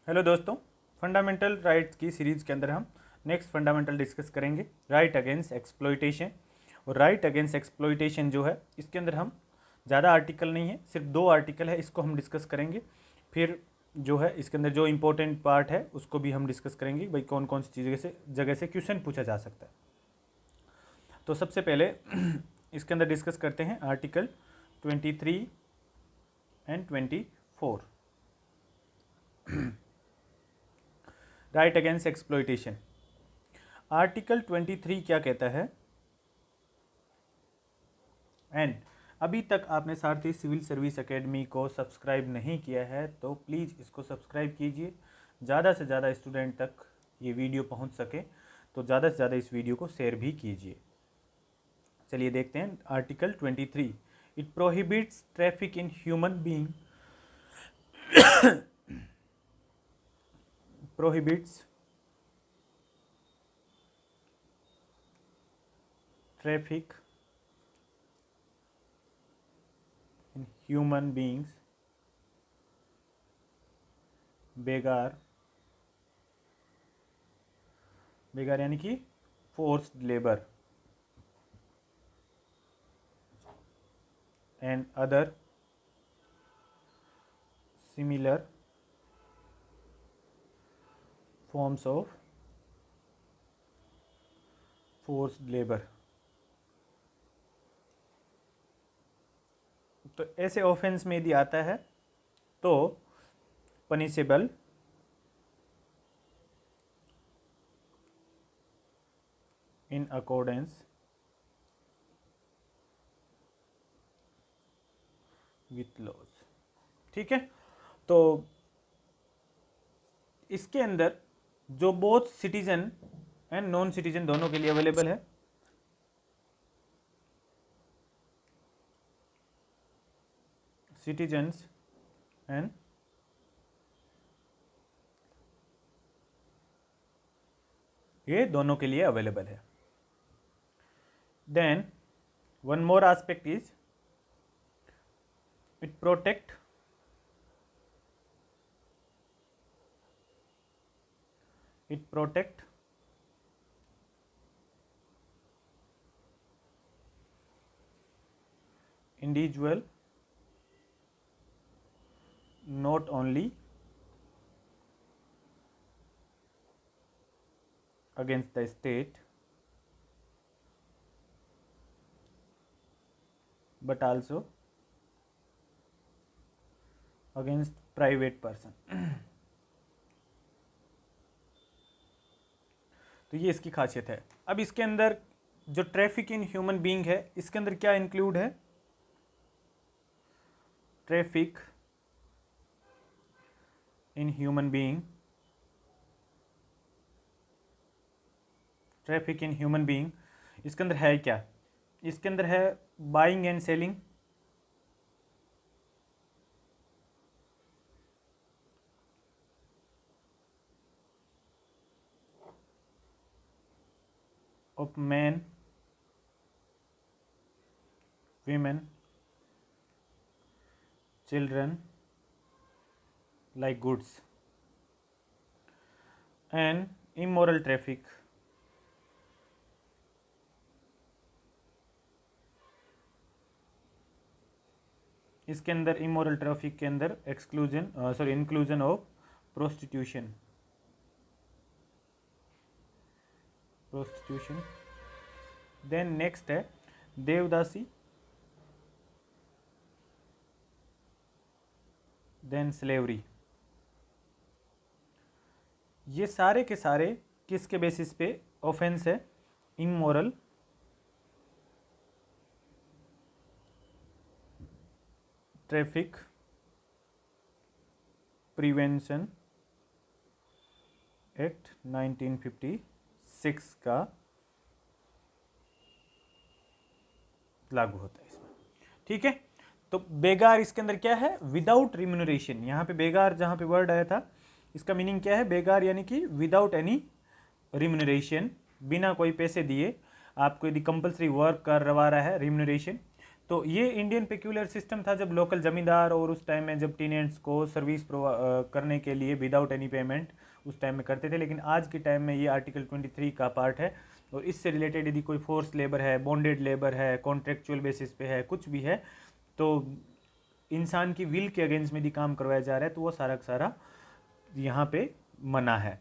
Hello दोस्तों, fundamental rights की series के अंदर हम नेक्स्ट फंडामेंटल डिस्कस करेंगे राइट अगेंस्ट एक्सप्लॉइटेशन। और राइट अगेंस्ट एक्सप्लॉइटेशन जो है इसके अंदर हम ज़्यादा आर्टिकल नहीं है, सिर्फ 2 आर्टिकल है, इसको हम डिस्कस करेंगे। फिर जो है इसके अंदर जो इम्पोर्टेंट पार्ट है उसको भी हम डिस्कस करेंगे, भाई कौन कौन सी चीज़ें से जगह से क्वेश्चन पूछा जा सकता है। तो सबसे पहले इसके अंदर डिस्कस करते हैं article 23 and 24, right against exploitation. Article 23 क्या कहता है? एंड अभी तक आपने सारथी सिविल सर्विस एकेडमी को सब्सक्राइब नहीं किया है तो प्लीज़ इसको सब्सक्राइब कीजिए, ज़्यादा से ज़्यादा स्टूडेंट तक ये वीडियो पहुंच सके, तो ज़्यादा से ज़्यादा इस वीडियो को शेयर भी कीजिए। चलिए देखते हैं article 23। It prohibits traffic in human being, prohibits traffic in human beings, बेगार, बेगार यानी कि forced labour and other similar forms of forced labour. तो ऐसे ऑफेंस में यदि आता है तो punishable in accordance with laws. ठीक है, तो इसके अंदर जो both citizen and non citizen दोनों के लिए अवेलेबल है। सिटीजन्स एंड ये दोनों के लिए अवेलेबल है। Then one more aspect is it protect individual not only against the state but also against private person। तो ये इसकी खासियत है। अब इसके अंदर जो ट्रैफिक इन ह्यूमन बीइंग है इसके अंदर क्या इंक्लूड है? Traffic in human being, traffic in human being इसके अंदर है क्या? इसके अंदर है buying and selling, of man, women, children like goods, and immoral traffic इसके अंदर इमोरल ट्रैफिक के अंदर inclusion of prostitution. Then next है देवदासी, देन स्लेवरी। ये सारे के सारे किसके बेसिस पे ऑफेंस है? इमोरल ट्रैफिक प्रिवेंशन एक्ट 1956 का लागू होता है इसमें। ठीक है, तो बेगार इसके अंदर क्या है? Without remuneration. यहाँ पे बेगार जहाँ पे वर्ड आया था इसका मीनिंग क्या है? बेगार यानी कि विदाउट एनी रिम्यूनरेशन, बिना कोई पैसे दिए। आपको यदि कंपलसरी वर्क करवा रहा है रिम्यूनरेशन, तो ये इंडियन पेक्यूलर सिस्टम था, जब लोकल जमींदार और उस टाइम में जब टीनेंट्स को सर्विस करने के लिए विदाउट एनी पेमेंट उस टाइम में करते थे। लेकिन आज के टाइम में ये आर्टिकल 23 का पार्ट है, और इससे रिलेटेड यदि कोई फोर्स लेबर है, बॉन्डेड लेबर है, कॉन्ट्रेक्चुअल बेसिस पे है, कुछ भी है, तो इंसान की विल के अगेंस्ट में यदि काम करवाया जा रहा है तो वो सारा का सारा यहाँ पे मना है।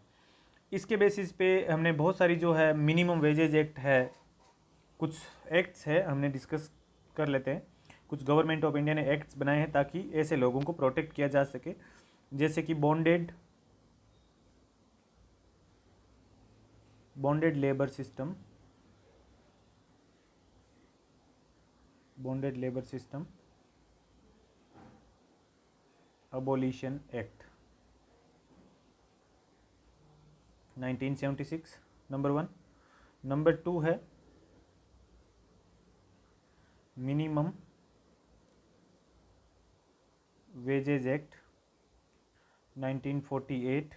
इसके बेसिस पे हमने बहुत सारी जो है मिनिमम वेजेज एक्ट है, कुछ एक्ट्स है हमने डिस्कस कर लेते हैं। कुछ गवर्नमेंट ऑफ इंडिया ने एक्ट्स बनाए हैं ताकि ऐसे लोगों को प्रोटेक्ट किया जा सके, जैसे कि bonded labour system, bonded labour system abolition act 1976, number 1। Number 2 है minimum wages act 1948,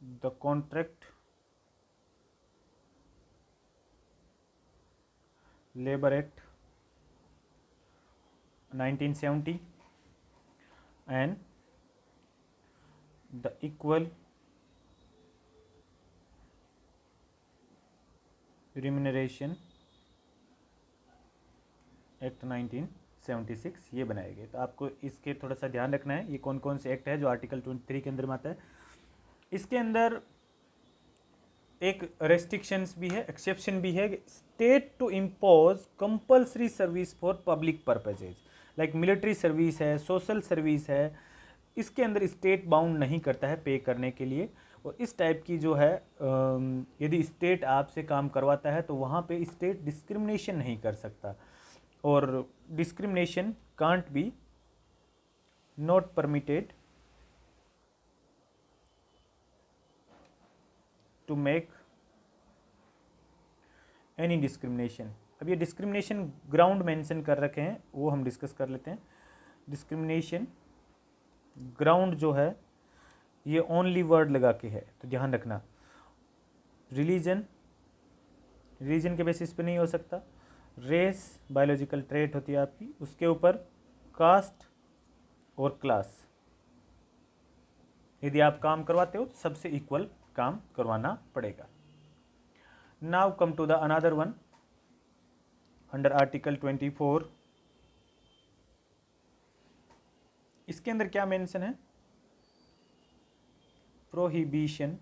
the contract labour act 1970 and the equal remuneration act 1976 ये बनाए गए। तो आपको इसके थोड़ा सा ध्यान रखना है, ये कौन कौन से एक्ट है जो आर्टिकल 23 के अंदर में आता है। इसके अंदर एक रेस्ट्रिक्शंस भी है, एक्सेप्शन भी है, state to impose compulsory service for public purposes, like military service है, सोशल सर्विस है, इसके अंदर स्टेट बाउंड नहीं करता है पे करने के लिए। और इस टाइप की जो है यदि स्टेट आपसे काम करवाता है तो वहाँ पे स्टेट डिस्क्रिमिनेशन नहीं कर सकता, और discrimination can't be not permitted to make any discrimination. अब ये डिस्क्रिमिनेशन ग्राउंड मेंशन कर रखे हैं, वो हम डिस्कस कर लेते हैं। डिस्क्रिमिनेशन ग्राउंड जो है ये ओनली वर्ड लगा के है, तो ध्यान रखना। रिलीजन के बेसिस पे नहीं हो सकता, रेस बायोलॉजिकल ट्रेट होती है आपकी, उसके ऊपर कास्ट और क्लास। यदि आप काम करवाते हो तो सबसे इक्वल काम करवाना पड़ेगा। Now come to the another one under article 24। इसके अंदर क्या मेंशन है? Prohibition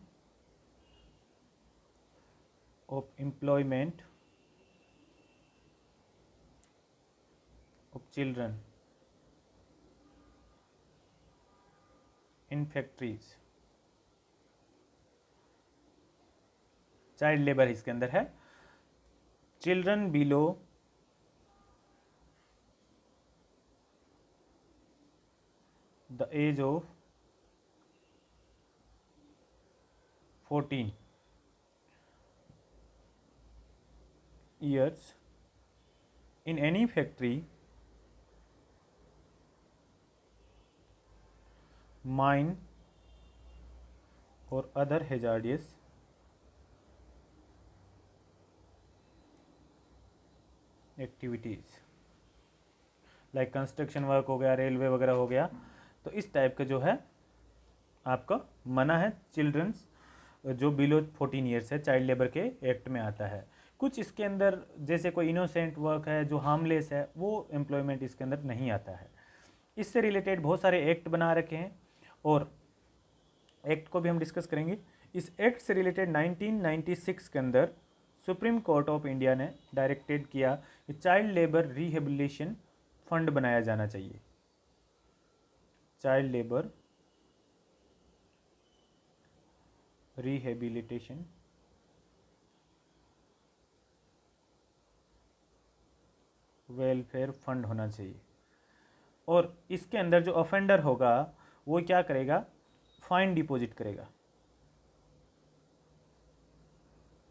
of employment of children in factories. Child labour इसके अंदर है। Children below the age of 14 years in any factory, mine or other hazardous activities, like construction work हो गया, railway वगैरह हो गया, तो इस टाइप का जो है आपका मना है। चिल्ड्रंस जो बिलो 14 ईयर्स है, चाइल्ड लेबर के एक्ट में आता है। कुछ इसके अंदर जैसे कोई इनोसेंट वर्क है जो हार्मलेस है, वो एम्प्लॉयमेंट इसके अंदर नहीं आता है। इससे रिलेटेड बहुत सारे एक्ट बना रखे हैं, और एक्ट को भी हम डिस्कस करेंगे। इस एक्ट से रिलेटेड 1996 के अंदर सुप्रीम कोर्ट ऑफ इंडिया ने डायरेक्टेड किया कि चाइल्ड लेबर रिहेबिलिटेशन फंड बनाया जाना चाहिए। Child labour rehabilitation welfare fund होना चाहिए। और इसके अंदर जो ऑफेंडर होगा वो क्या करेगा? फाइन डिपॉजिट करेगा।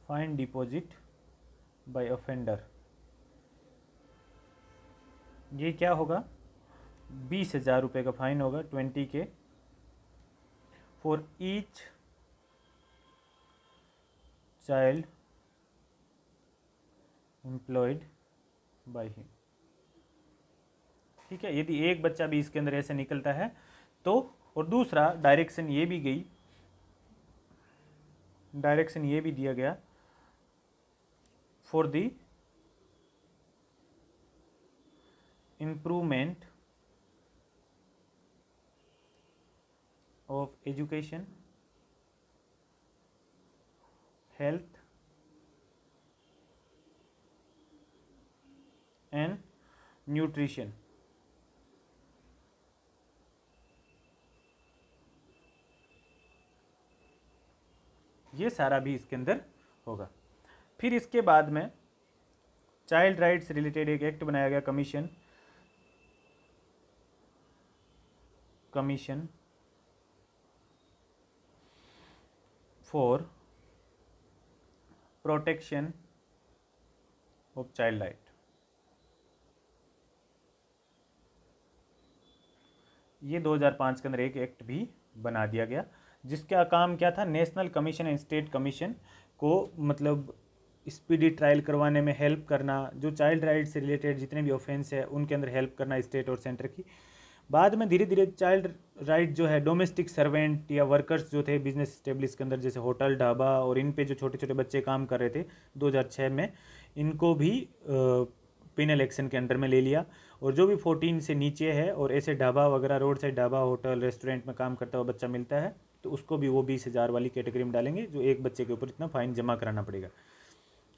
फाइन डिपॉजिट बाय ऑफेंडर, ये क्या होगा? 20,000 रुपये का फाइन होगा, 20K for each child employed by him. ठीक है, यदि एक बच्चा भी इसके अंदर ऐसे निकलता है तो, और दूसरा डायरेक्शन ये भी गई, डायरेक्शन ये भी दिया गया for the improvement of education, health and nutrition. ये सारा भी इसके अंदर होगा। फिर इसके बाद में चाइल्ड राइट्स रिलेटेड एक एक्ट बनाया गया, commission for protection of child right. ये 2005 के अंदर एक एक्ट भी बना दिया गया, जिसका काम क्या था, national commission and state commission को मतलब स्पीडी ट्रायल करवाने में हेल्प करना, जो चाइल्ड राइट से रिलेटेड जितने भी ऑफेंस है उनके अंदर हेल्प करना स्टेट और सेंटर की। बाद में धीरे धीरे चाइल्ड राइट जो है डोमेस्टिक सर्वेंट या वर्कर्स जो थे बिजनेस स्टेब्लिश के अंदर, जैसे होटल ढाबा और इन पे जो छोटे छोटे बच्चे काम कर रहे थे 2006 में, इनको भी पिनल एक्शन के अंडर में ले लिया। और जो भी 14 से नीचे है और ऐसे ढाबा वगैरह, road side dhaba hotel restaurant में काम करता हुआ बच्चा मिलता है तो उसको भी वो 20,000 वाली कैटेगरी में डालेंगे, जो एक बच्चे के ऊपर इतना फाइन जमा कराना पड़ेगा।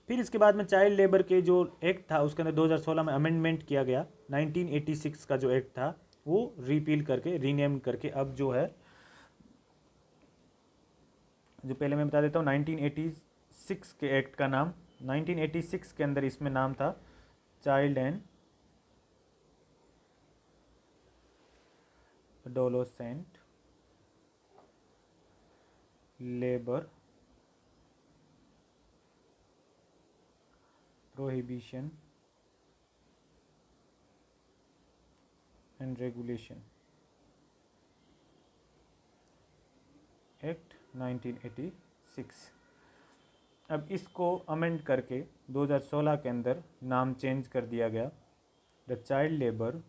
फिर इसके बाद में चाइल्ड लेबर के जो एक्ट था उसके अंदर 2016 में अमेंडमेंट किया गया। 1986 का जो एक्ट था वो रिपील करके, रीनेम करके, अब जो है, जो पहले मैं बता देता हूँ 1986 के एक्ट का नाम, 1986 के अंदर इसमें नाम था child and adolescent labour prohibition and regulation act 1986। अब इसको अमेंड करके 2016 के अंदर नाम चेंज कर दिया गया, the child labour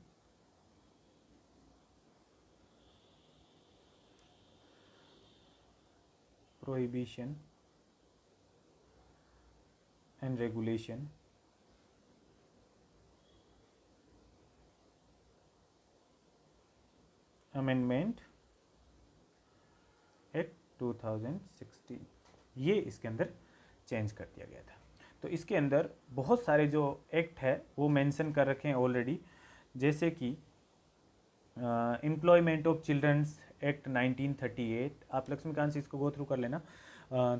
prohibition and regulation amendment act 2016, ये इसके अंदर चेंज कर दिया गया था। तो इसके अंदर बहुत सारे जो एक्ट है वो मेंशन कर रखे हैं ऑलरेडी, जैसे कि एम्प्लॉयमेंट ऑफ चिल्ड्रंस एक्ट 1938। आप लक्ष्मीकांत से इसको गो थ्रू कर लेना,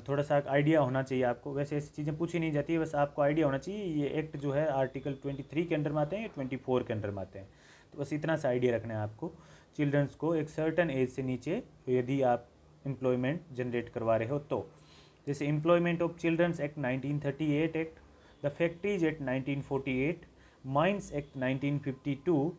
थोड़ा सा आइडिया होना चाहिए आपको। वैसे ऐसी चीज़ें पूछी नहीं जाती है, बस आपको आइडिया होना चाहिए। ये एक्ट जो है आर्टिकल 23 के अंडर में आते हैं या 24 के अंडर में आते हैं, तो बस इतना सा आइडिया रखना है आपको। चिल्ड्रंस को एक सर्टन एज से नीचे यदि आप एम्प्लॉयमेंट जनरेट करवा रहे हो तो, जैसे employment of childrens act 1938 act, the factories act 1948, mines act 1952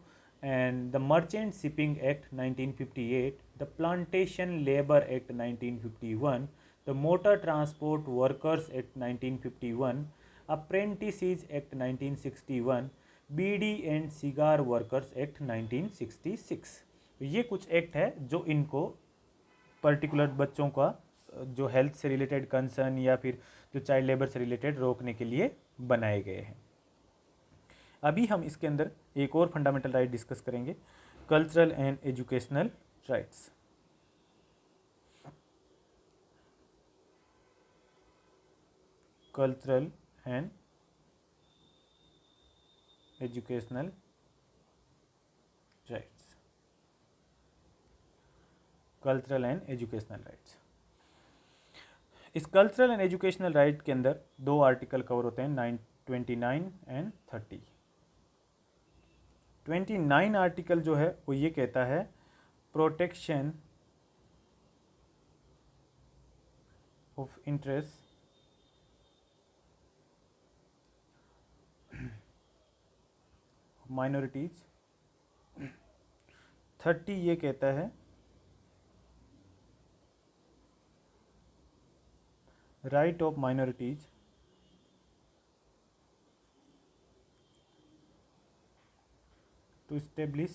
and the Merchant Shipping Act 1958, the Plantation Labor Act 1951, the Motor Transport Workers Act 1951, Apprentices Act 1961, beedi and cigar workers act 1966। ये कुछ act है जो इनको particular बच्चों का जो health से related concern या फिर जो चाइल्ड लेबर से रिलेटेड रोकने के लिए बनाए गए हैं। अभी हम इसके अंदर एक और फंडामेंटल राइट डिस्कस करेंगे, cultural and educational rights. Cultural and educational rights, cultural and educational rights. इस कल्चरल एंड एजुकेशनल राइट के अंदर दो आर्टिकल कवर होते हैं, 29 एंड 30। 29 आर्टिकल जो है वो ये कहता है प्रोटेक्शन ऑफ इंटरेस्ट माइनॉरिटीज। 30 ये कहता है right of minorities to establish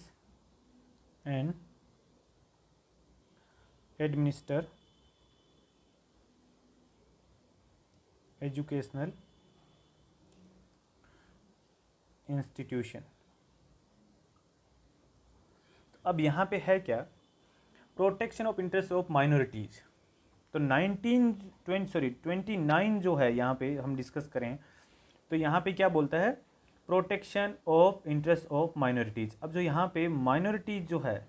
and administer educational institution। अब यहाँ पे है क्या, protection of interest of minorities. तो 29 जो है यहाँ पे हम डिस्कस करें तो यहाँ पे क्या बोलता है, protection of interest of minorities. अब जो यहाँ पे माइनॉरिटीज़ जो है,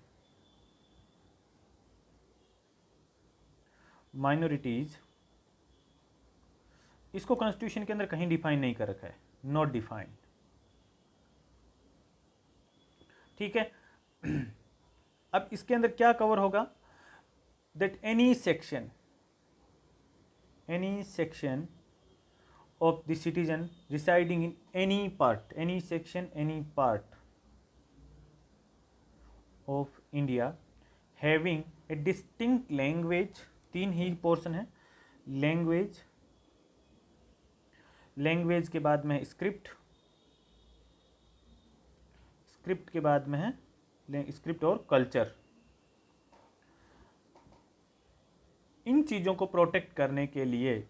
माइनॉरिटीज़ इसको कॉन्स्टिट्यूशन के अंदर कहीं डिफाइन नहीं कर रखा है, नॉट डिफाइंड, ठीक है। अब इसके अंदर क्या कवर होगा, that any section of the citizen residing in any part of India having a distinct language, तीन ही पोर्शन है, लैंग्वेज के बाद में स्क्रिप्ट के बाद में है स्क्रिप्ट और कल्चर। इन चीज़ों को प्रोटेक्ट करने के लिए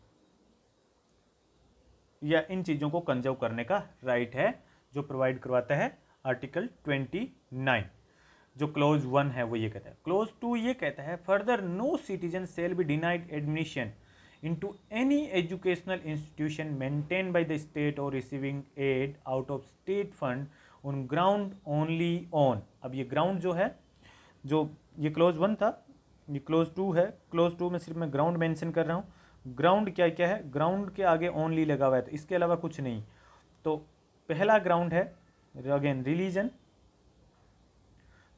या इन चीज़ों को कंजर्व करने का राइट है, जो प्रोवाइड करवाता है आर्टिकल 29। जो क्लोज 1 है वो ये कहता है। क्लोज 2 ये कहता है, further no citizen shall be denied admission into any educational institution maintain by the state और receiving aid out of state fund on ground only on. अब ये ग्राउंड जो है, जो ये क्लोज 1 था, ये क्लोज 2 है। क्लोज 2 में सिर्फ मैं ग्राउंड मेंशन कर रहा हूँ। ग्राउंड क्या क्या है, ग्राउंड के आगे ओनली लगा हुआ है, तो इसके अलावा कुछ नहीं। तो पहला ग्राउंड है अगेन रिलीजन,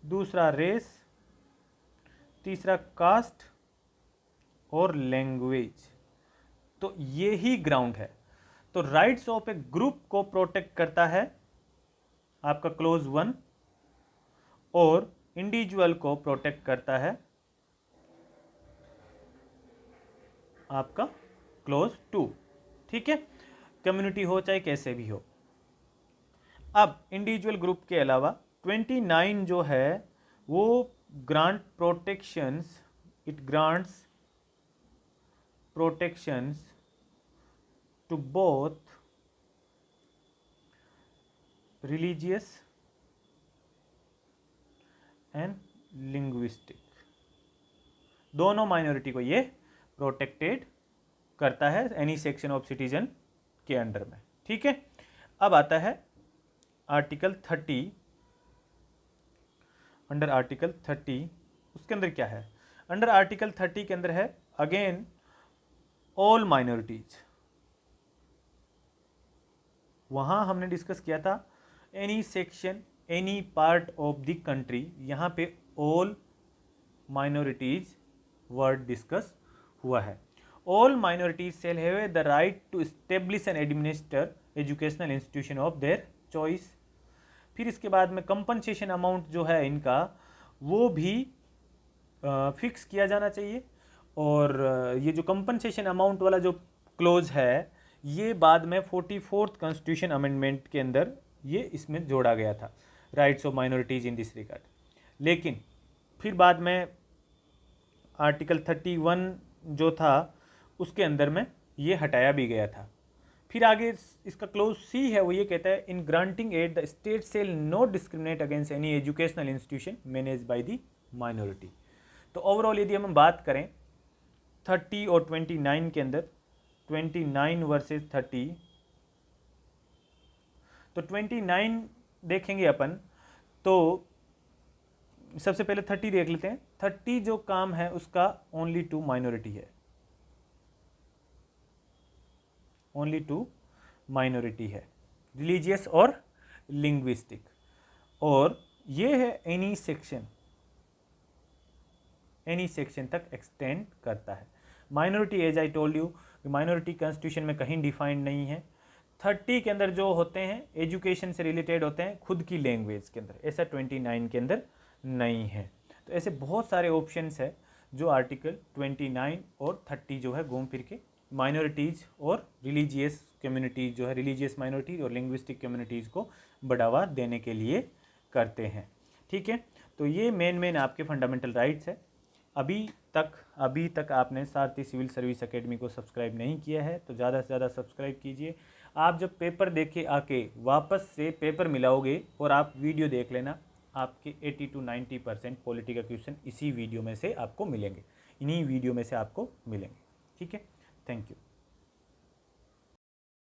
दूसरा रेस, तीसरा कास्ट और लैंग्वेज। तो ये ही ग्राउंड है। तो राइट्स ऑफ ए ग्रुप को प्रोटेक्ट करता है आपका क्लोज 1 और इंडिविजुअल को प्रोटेक्ट करता है आपका क्लोज 2, ठीक है। कम्युनिटी हो चाहे कैसे भी हो। अब इंडिविजुअल ग्रुप के अलावा 29 जो है वो grant protections, it grants protections to both religious and linguistic, दोनों माइनॉरिटी को ये प्रोटेक्टेड करता है एनी सेक्शन ऑफ सिटीजन के अंडर में, ठीक है। अब आता है आर्टिकल 30, अंडर आर्टिकल 30 उसके अंदर क्या है, अंडर आर्टिकल 30 के अंदर है अगेन ऑल माइनॉरिटीज। वहां हमने डिस्कस किया था any section any part of the country, यहां पे ऑल माइनॉरिटीज वर्ड डिस्कस हुआ है। All minorities shall have the right to establish and administer educational institution of their choice. फिर इसके बाद में कंपनसेशन अमाउंट जो है इनका वो भी फिक्स किया जाना चाहिए। और ये जो कंपनसेशन अमाउंट वाला जो क्लोज है ये बाद में 44th कॉन्स्टिट्यूशन अमेंडमेंट के अंदर ये इसमें जोड़ा गया था, rights of minorities in this regard. लेकिन फिर बाद में आर्टिकल 31 जो था उसके अंदर में ये हटाया भी गया था। फिर आगे इसका क्लोज सी है वो ये कहता है, in granting aid the state shall not discriminate against any educational institution manage by the minority. तो ओवरऑल यदि हम बात करें 30 और 29 के अंदर, 29 वर्सेस 30, तो 29 देखेंगे अपन तो सबसे पहले 30 देख लेते हैं। 30 जो काम है उसका ओनली टू माइनॉरिटी है, ओनली टू माइनॉरिटी है, रिलीजियस और लिंग्विस्टिक। और ये है एनी सेक्शन तक एक्सटेंड करता है। Minority as I told you, minority constitution में कहीं डिफाइंड नहीं है। 30 के अंदर जो होते हैं एजुकेशन से रिलेटेड होते हैं खुद की लैंग्वेज के अंदर, ऐसा 29 के अंदर नहीं है। तो ऐसे बहुत सारे ऑप्शंस है जो आर्टिकल 29 और 30 जो है घूम फिर के माइनॉरिटीज़ और रिलीजियस कम्युनिटीज़ जो है, रिलीजियस माइनॉरिटीज़ और लिंग्विस्टिक कम्युनिटीज़ को बढ़ावा देने के लिए करते हैं। ठीक है, तो ये मेन आपके फंडामेंटल राइट्स है। अभी तक आपने सारथी सिविल सर्विस एकेडमी को सब्सक्राइब नहीं किया है तो ज़्यादा से ज़्यादा सब्सक्राइब कीजिए। आप जब पेपर देखे आके वापस से पेपर मिलाओगे और आप वीडियो देख लेना, आपके 80 to 90% पॉलिटी का क्वेश्चन इसी वीडियो में से आपको मिलेंगे, इन्हीं वीडियो में से आपको मिलेंगे। ठीक है, थैंक यू।